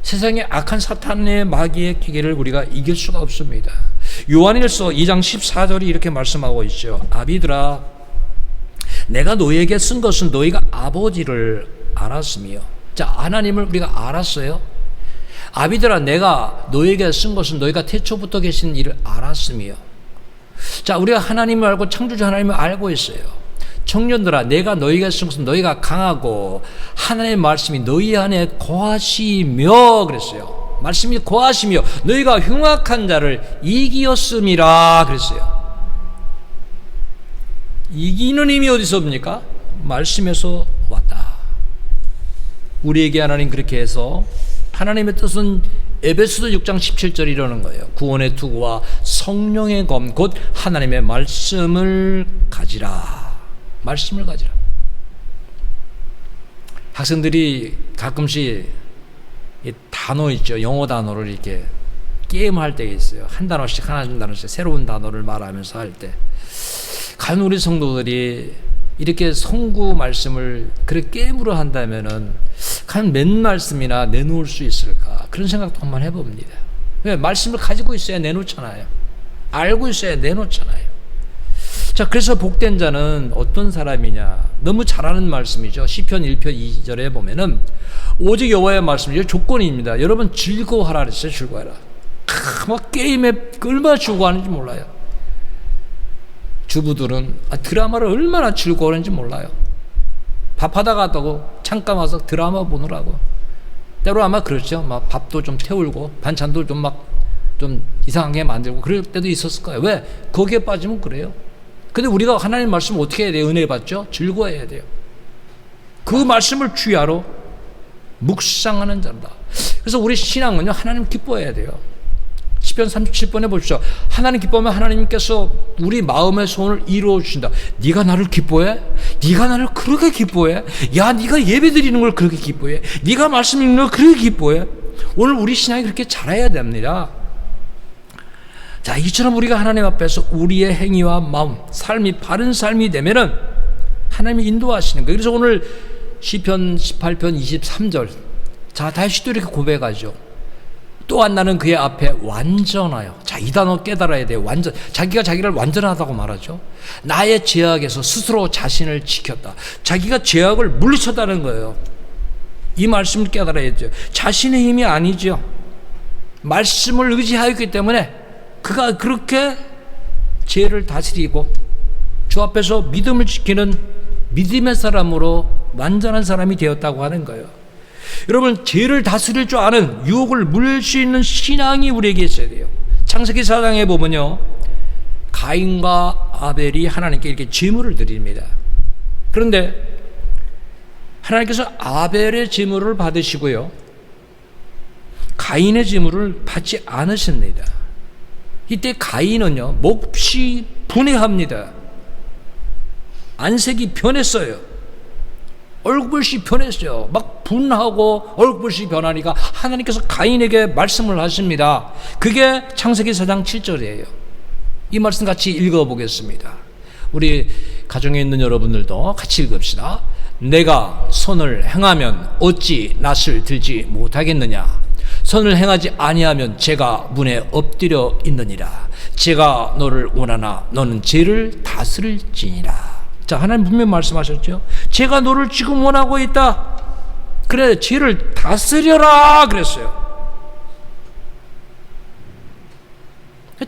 세상의 악한 사탄의 마귀의 기계를 우리가 이길 수가 없습니다. 요한일서 2장 14절이 이렇게 말씀하고 있죠. 아비들아, 내가 너희에게 쓴 것은 너희가 아버지를 알았으며. 자, 하나님을 우리가 알았어요. 아비들아, 내가 너희에게 쓴 것은 너희가 태초부터 계신 일을 알았으며. 자, 우리가 하나님을 알고 창조주 하나님을 알고 있어요. 청년들아, 내가 너희에게 쓴 것은 너희가 강하고 하나님의 말씀이 너희 안에 거하시며 그랬어요. 말씀이 거하시며 너희가 흉악한 자를 이기었음이라 그랬어요. 이기는 힘이 어디서 옵니까? 말씀에서 왔다. 우리에게 하나님 그렇게 해서 하나님의 뜻은 에베소서 6장 17절이 이러는 거예요. 구원의 투구와 성령의 검 곧 하나님의 말씀을 가지라. 말씀을 가지라. 학생들이 가끔씩 이 단어 있죠. 영어 단어를 이렇게 게임할 때가 있어요. 한 단어씩 한 단어씩 새로운 단어를 말하면서 할 때, 과연 우리 성도들이 이렇게 성구 말씀을 그렇게 게임으로 한다면은 과연 몇 말씀이나 내놓을 수 있을까? 그런 생각도 한번 해봅니다. 왜? 말씀을 가지고 있어야 내놓잖아요. 알고 있어야 내놓잖아요. 자, 그래서 복된 자는 어떤 사람이냐? 너무 잘하는 말씀이죠. 시편 1편 2절에 보면은 오직 여호와의 말씀이 조건입니다. 여러분 즐거워하라 그랬어요. 즐거워하라. 막 게임에 얼마나 즐거워하는지 몰라요. 주부들은 드라마를 얼마나 즐거워하는지 몰라요. 밥하다가 또 잠깐 와서 드라마 보느라고. 때로 아마 그렇죠. 막 밥도 좀 태울고 반찬도 좀 이상하게 만들고 그럴 때도 있었을 거예요. 왜? 거기에 빠지면 그래요. 근데 우리가 하나님 말씀 어떻게 해야 돼요? 은혜 받죠? 즐거워해야 돼요. 그 말씀을 주야로 묵상하는 자다. 그래서 우리 신앙은요, 하나님 기뻐해야 돼요. 시편 37번에 보십시오. 하나님 기뻐하면 하나님께서 우리 마음의 소원을 이루어 주신다. 네가 나를 기뻐해? 네가 나를 그렇게 기뻐해? 야, 네가 예배 드리는 걸 그렇게 기뻐해? 네가 말씀 읽는 걸 그렇게 기뻐해? 오늘 우리 신앙이 그렇게 잘해야 됩니다. 자, 이처럼 우리가 하나님 앞에서 우리의 행위와 마음, 삶이 바른 삶이 되면은 하나님이 인도하시는 거예요. 그래서 오늘 시편 18편 23절, 자, 다시 또 이렇게 고백하죠. 또한 나는 그의 앞에 완전하여. 자, 이 단어 깨달아야 돼요. 완전. 자기가 자기를 완전하다고 말하죠. 나의 죄악에서 스스로 자신을 지켰다. 자기가 죄악을 물리쳤다는 거예요. 이 말씀을 깨달아야죠. 자신의 힘이 아니죠. 말씀을 의지하였기 때문에 그가 그렇게 죄를 다스리고 주 앞에서 믿음을 지키는 믿음의 사람으로 완전한 사람이 되었다고 하는 거예요. 여러분, 죄를 다스릴 줄 아는, 유혹을 물릴 수 있는 신앙이 우리에게 있어야 돼요. 창세기 4장에 보면요, 가인과 아벨이 하나님께 이렇게 제물을 드립니다. 그런데 하나님께서 아벨의 제물을 받으시고요, 가인의 제물을 받지 않으십니다. 이때 가인은요, 몹시 분해합니다. 안색이 변했어요. 얼굴이 변했어요. 막 분하고 얼굴이 변하니까 하나님께서 가인에게 말씀을 하십니다. 그게 창세기 4장 7절이에요. 이 말씀 같이 읽어보겠습니다. 우리 가정에 있는 여러분들도 같이 읽읍시다. 내가 선을 행하면 어찌 낯을 들지 못하겠느냐. 선을 행하지 아니하면 제가 문에 엎드려 있느니라. 제가 너를 원하나 너는 죄를 다스릴지니라. 자, 하나님 분명히 말씀하셨죠. 제가 너를 지금 원하고 있다. 그래, 죄를 다스려라 그랬어요.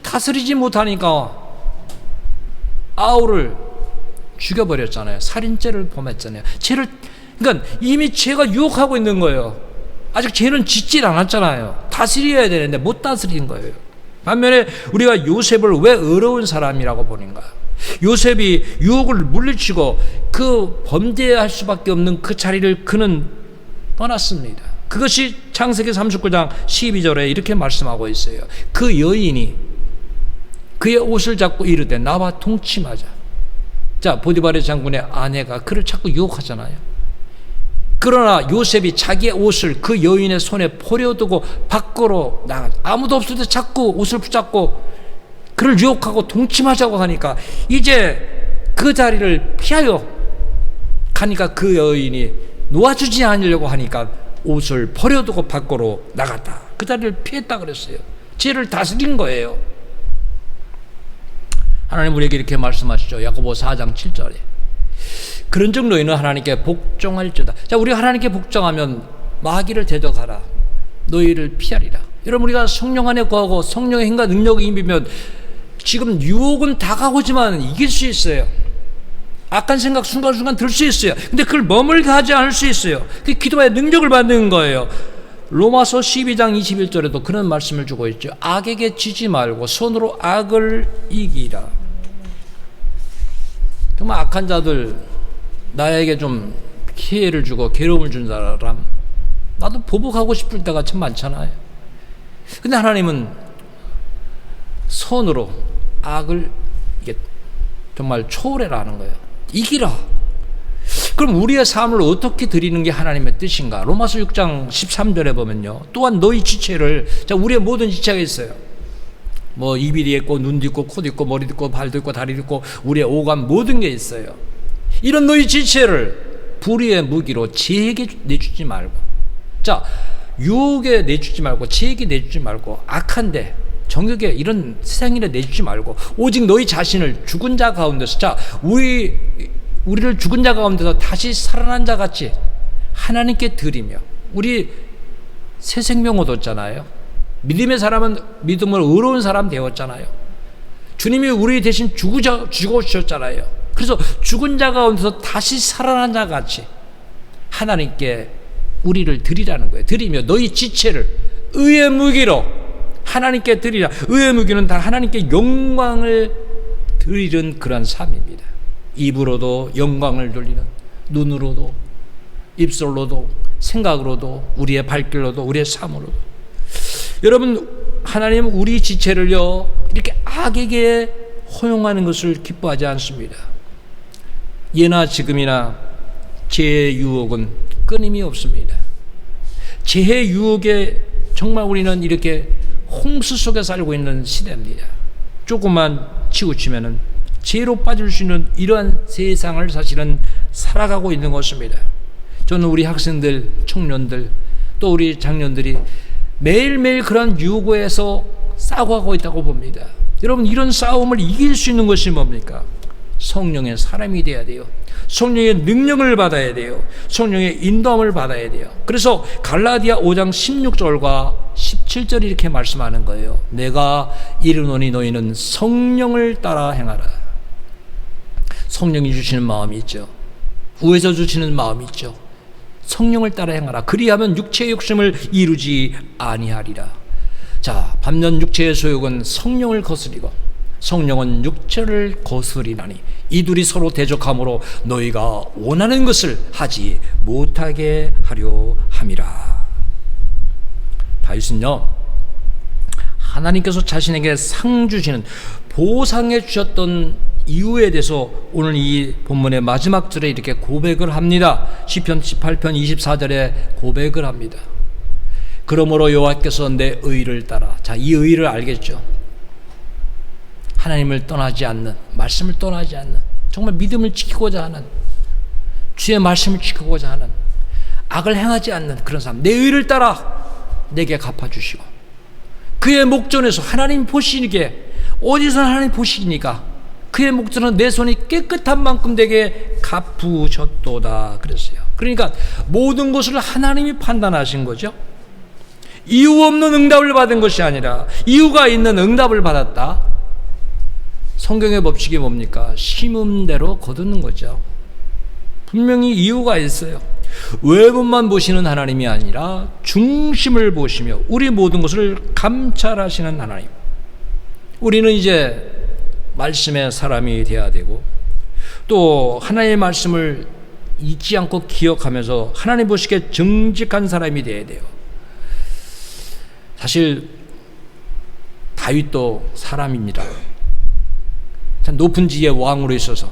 다스리지 못하니까 아우를 죽여버렸잖아요. 살인죄를 범했잖아요. 그러니까 이미 죄가 유혹하고 있는 거예요. 아직 죄는 짓질 않았잖아요. 다스려야 되는데 못 다스린 거예요. 반면에 우리가 요셉을 왜 어려운 사람이라고 보는가? 요셉이 유혹을 물리치고 그 범죄할 수밖에 없는 그 자리를 그는 떠났습니다. 그것이 창세기 39장 12절에 이렇게 말씀하고 있어요. 그 여인이 그의 옷을 잡고 이르되 나와 동침하자. 자, 보디발의 장군의 아내가 그를 자꾸 유혹하잖아요. 그러나 요셉이 자기의 옷을 그 여인의 손에 포려두고 밖으로 나가, 아무도 없을 때 자꾸 옷을 붙잡고 그를 유혹하고 동침하자고 하니까 이제 그 자리를 피하여 가니까 그 여인이 놓아주지 않으려고 하니까 옷을 버려두고 밖으로 나갔다. 그 자리를 피했다 그랬어요. 죄를 다스린 거예요. 하나님 우리에게 이렇게 말씀하시죠. 야고보 4장 7절에 그런 적 너희는 하나님께 복종할지어다. 자, 우리가 하나님께 복종하면 마귀를 대적하라. 너희를 피하리라. 여러분, 우리가 성령 안에 거하고 성령의 힘과 능력이 임하면 지금 유혹은 다가오지만 이길 수 있어요. 악한 생각 순간순간 들 수 있어요. 근데 그걸 머물게 하지 않을 수 있어요. 그 기도의 능력을 받는 거예요. 로마서 12장 21절에도 그런 말씀을 주고 있죠. 악에게 지지 말고 손으로 악을 이기라. 정말 악한 자들, 나에게 좀 피해를 주고 괴로움을 준 사람, 나도 보복하고 싶을 때가 참 많잖아요. 근데 하나님은 손으로 악을 이게 정말 초월해라는 거예요. 이기라. 그럼 우리의 삶을 어떻게 드리는 게 하나님의 뜻인가? 로마서 6장 13절에 보면요, 또한 너희 지체를, 자, 우리의 모든 지체가 있어요. 뭐 입이 있고 눈도 있고 코도 있고 머리도 있고 발도 있고 다리도 있고 우리의 오감 모든 게 있어요. 이런 너희 지체를 불의의 무기로 죄에게 내주지 말고, 자, 유혹에 내주지 말고, 죄에게 내주지 말고, 악한데 정욕에 이런 세상일에 내주지 말고 오직 너희 자신을 죽은 자 가운데서, 자, 우리를 죽은 자 가운데서 다시 살아난 자 같이 하나님께 드리며, 우리 새 생명 얻었잖아요. 믿음의 사람은 믿음을 의로운 사람 되었잖아요. 주님이 우리 대신 죽어주셨잖아요. 그래서 죽은 자 가운데서 다시 살아난 자 같이 하나님께 우리를 드리라는 거예요. 드리며 너희 지체를 의의 무기로 하나님께 드리라. 의의 무기는 다 하나님께 영광을 드리는 그런 삶입니다. 입으로도 영광을 돌리는, 눈으로도, 입술로도, 생각으로도, 우리의 발길로도, 우리의 삶으로도. 여러분, 하나님은 우리 지체를요 이렇게 악에게 허용하는 것을 기뻐하지 않습니다. 예나 지금이나 죄의 유혹은 끊임이 없습니다. 죄의 유혹에 정말 우리는 이렇게 홍수 속에 살고 있는 시대입니다. 조금만 치우치면은 죄로 빠질 수 있는 이러한 세상을 사실은 살아가고 있는 것입니다. 저는 우리 학생들, 청년들, 또 우리 장년들이 매일매일 그런 유고에서 싸워가고 있다고 봅니다. 여러분, 이런 싸움을 이길 수 있는 것이 뭡니까? 성령의 사람이 돼야 돼요. 성령의 능력을 받아야 돼요. 성령의 인도함을 받아야 돼요. 그래서 갈라디아 5장 16절과 17절이 이렇게 말씀하는 거예요. 내가 이르노니 너희는 성령을 따라 행하라. 성령이 주시는 마음이 있죠. 우에서 주시는 마음이 있죠. 성령을 따라 행하라. 그리하면 육체의 욕심을 이루지 아니하리라. 자, 반면 육체의 소욕은 성령을 거스리고 성령은 육체를 거스리나니 이 둘이 서로 대적함으로 너희가 원하는 것을 하지 못하게 하려 함이라. 다윗은요, 하나님께서 자신에게 상 주시는, 보상해 주셨던 이유에 대해서 오늘 이 본문의 마지막 절에 이렇게 고백을 합니다. 시편 18편 24절에 고백을 합니다. 그러므로 여호와께서 내 의를 따라. 자, 이 의를 알겠죠? 하나님을 떠나지 않는, 말씀을 떠나지 않는, 정말 믿음을 지키고자 하는, 주의 말씀을 지키고자 하는, 악을 행하지 않는 그런 사람, 내 의를 따라 내게 갚아주시고, 그의 목전에서 하나님 보시기에, 어디서 하나님 보시니까 그의 목전은 내 손이 깨끗한 만큼 내게 갚으셨도다 그랬어요. 그러니까 모든 것을 하나님이 판단하신 거죠. 이유 없는 응답을 받은 것이 아니라 이유가 있는 응답을 받았다. 성경의 법칙이 뭡니까? 심은 대로 거두는 거죠. 분명히 이유가 있어요. 외모만 보시는 하나님이 아니라 중심을 보시며 우리 모든 것을 감찰하시는 하나님. 우리는 이제 말씀의 사람이 되어야 되고, 또 하나님의 말씀을 잊지 않고 기억하면서 하나님 보시기에 정직한 사람이 되어야 돼요. 사실 다윗도 사람입니다. 참 높은 지위의 왕으로 있어서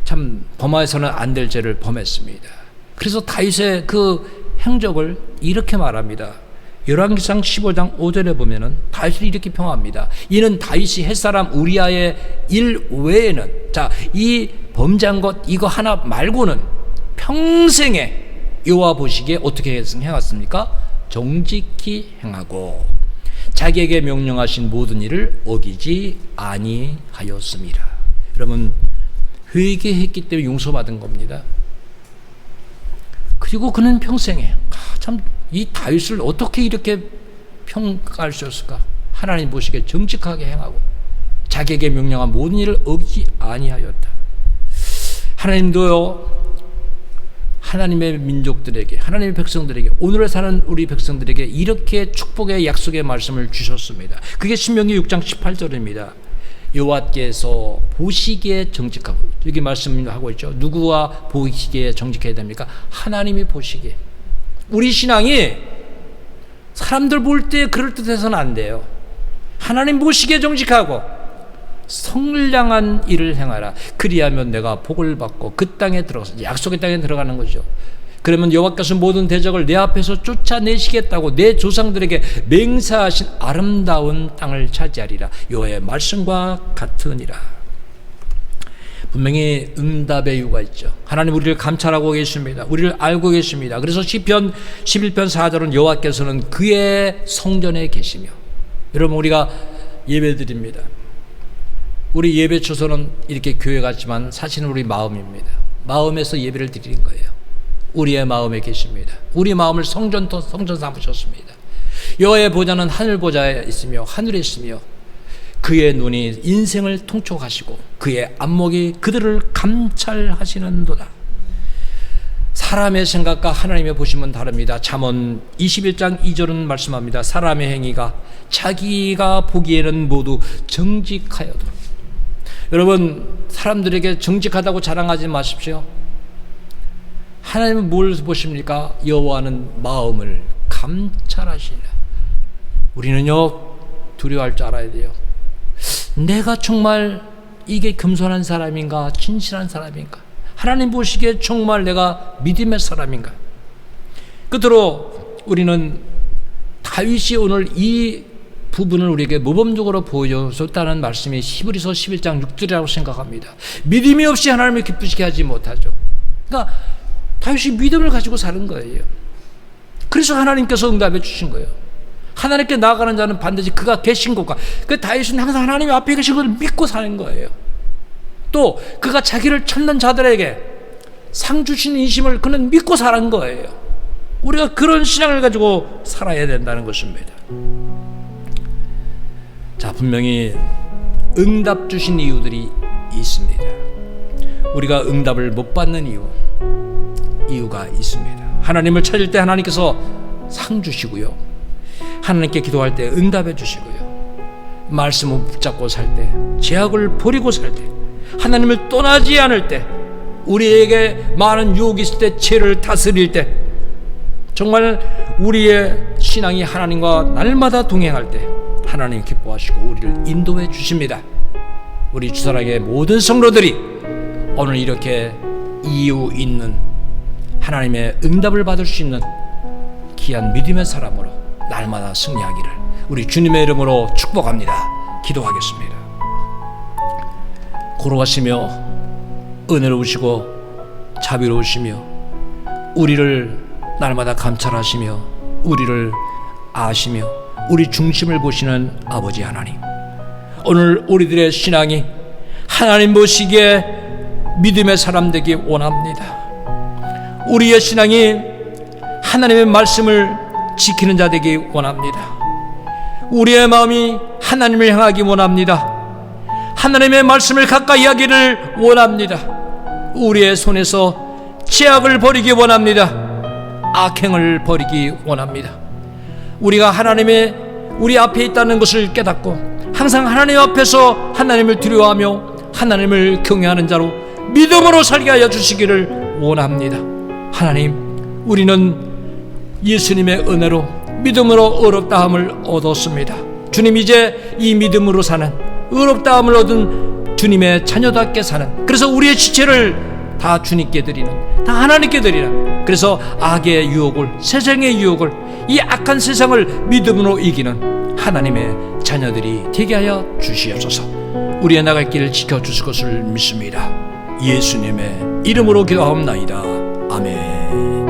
참 범하여서는 안 될 죄를 범했습니다. 그래서 다윗의 그 행적을 이렇게 말합니다. 열왕기상 15장 5절에 보면은 다윗이 이렇게 평합니다. 이는 다윗이 햇사람 우리아의 일 외에는, 자, 이 범죄한 것 이거 하나 말고는 평생에 여호와 보시기에 어떻게 행했습니까? 정직히 행하고 자기에게 명령하신 모든 일을 어기지 아니하였습니다. 여러분, 회개했기 때문에 용서받은 겁니다. 그리고 그는 평생에 참 이 다윗을 어떻게 이렇게 평가할 수 있을까? 하나님 보시기에 정직하게 행하고 자기에게 명령한 모든 일을 어기지 아니하였다. 하나님도요, 하나님의 민족들에게, 하나님의 백성들에게, 오늘에 사는 우리 백성들에게 이렇게 축복의 약속의 말씀을 주셨습니다. 그게 신명기 6장 18절입니다. 여호와께서 보시기에 정직하고, 여기 말씀하고 있죠. 누구와 보시기에 정직해야 됩니까? 하나님이 보시기에. 우리 신앙이 사람들 볼 때 그럴듯해서는 안 돼요. 하나님 보시기에 정직하고 선량한 일을 행하라. 그리하면 내가 복을 받고 그 땅에 들어가서, 약속의 땅에 들어가는 거죠. 그러면 여호와께서 모든 대적을 내 앞에서 쫓아내시겠다고 내 조상들에게 맹세하신 아름다운 땅을 차지하리라. 여호와의 말씀과 같으니라. 분명히 응답의 이유가 있죠. 하나님 우리를 감찰하고 계십니다. 우리를 알고 계십니다. 그래서 시편 11편 4절은 여호와께서는 그의 성전에 계시며, 여러분, 우리가 예배드립니다. 우리 예배 처소는 이렇게 교회 같지만 사실은 우리 마음입니다. 마음에서 예배를 드리는 거예요. 우리의 마음에 계십니다. 우리 마음을 성전 삼으셨습니다. 여호와의 보좌는 하늘 보좌에 있으며 하늘에 있으며 그의 눈이 인생을 통촉하시고 그의 안목이 그들을 감찰하시는도다. 사람의 생각과 하나님의 보심은 다릅니다. 잠언 21장 2절은 말씀합니다. 사람의 행위가 자기가 보기에는 모두 정직하여도. 여러분, 사람들에게 정직하다고 자랑하지 마십시오. 하나님은 뭘 보십니까? 여호와는 마음을 감찰하시라. 우리는요, 두려워할 줄 알아야 돼요. 내가 정말 이게 겸손한 사람인가, 진실한 사람인가, 하나님 보시기에 정말 내가 믿음의 사람인가. 끝으로 우리는 다윗이 오늘 이 부분을 우리에게 모범적으로 보여줬다는 말씀이 히브리서 11장 6절이라고 생각합니다. 믿음이 없이 하나님을 기쁘시게 하지 못하죠. 그러니까 다윗이 믿음을 가지고 사는 거예요. 그래서 하나님께서 응답해 주신 거예요. 하나님께 나아가는 자는 반드시 그가 계신 곳과, 그 다윗은 항상 하나님 앞에 계신 것을 믿고 사는 거예요. 또 그가 자기를 찾는 자들에게 상 주시는 인심을 그는 믿고 사는 거예요. 우리가 그런 신앙을 가지고 살아야 된다는 것입니다. 자, 분명히 응답 주신 이유들이 있습니다. 우리가 응답을 못 받는 이유가 있습니다. 하나님을 찾을 때 하나님께서 상 주시고요, 하나님께 기도할 때 응답해 주시고요, 말씀을 붙잡고 살 때, 죄악을 버리고 살 때, 하나님을 떠나지 않을 때, 우리에게 많은 유혹이 있을 때, 죄를 다스릴 때, 정말 우리의 신앙이 하나님과 날마다 동행할 때 하나님 기뻐하시고 우리를 인도해 주십니다. 우리 주사랑의 모든 성도들이 오늘 이렇게 이유 있는 하나님의 응답을 받을 수 있는 귀한 믿음의 사람으로 날마다 승리하기를 우리 주님의 이름으로 축복합니다. 기도하겠습니다. 고로하시며 은혜로우시고 자비로우시며 우리를 날마다 감찰하시며 우리를 아시며 우리 중심을 보시는 아버지 하나님, 오늘 우리들의 신앙이 하나님 보시기에 믿음의 사람 되기 원합니다. 우리의 신앙이 하나님의 말씀을 지키는 자 되기 원합니다. 우리의 마음이 하나님을 향하기 원합니다. 하나님의 말씀을 가까이 하기를 원합니다. 우리의 손에서 죄악을 버리기 원합니다. 악행을 버리기 원합니다. 우리가 하나님의 우리 앞에 있다는 것을 깨닫고 항상 하나님 앞에서 하나님을 두려워하며 하나님을 경외하는 자로 믿음으로 살게 하여 주시기를 원합니다. 하나님, 우리는 예수님의 은혜로 믿음으로 의롭다함을 얻었습니다. 주님, 이제 이 믿음으로 사는 의롭다함을 얻은 주님의 자녀답게 사는, 그래서 우리의 지체를 다 주님께 드리는, 다 하나님께 드리는, 그래서 악의 유혹을, 세상의 유혹을, 이 악한 세상을 믿음으로 이기는 하나님의 자녀들이 되게 하여 주시옵소서. 우리의 나갈 길을 지켜주실 것을 믿습니다. 예수님의 이름으로 기도하옵나이다. 아멘.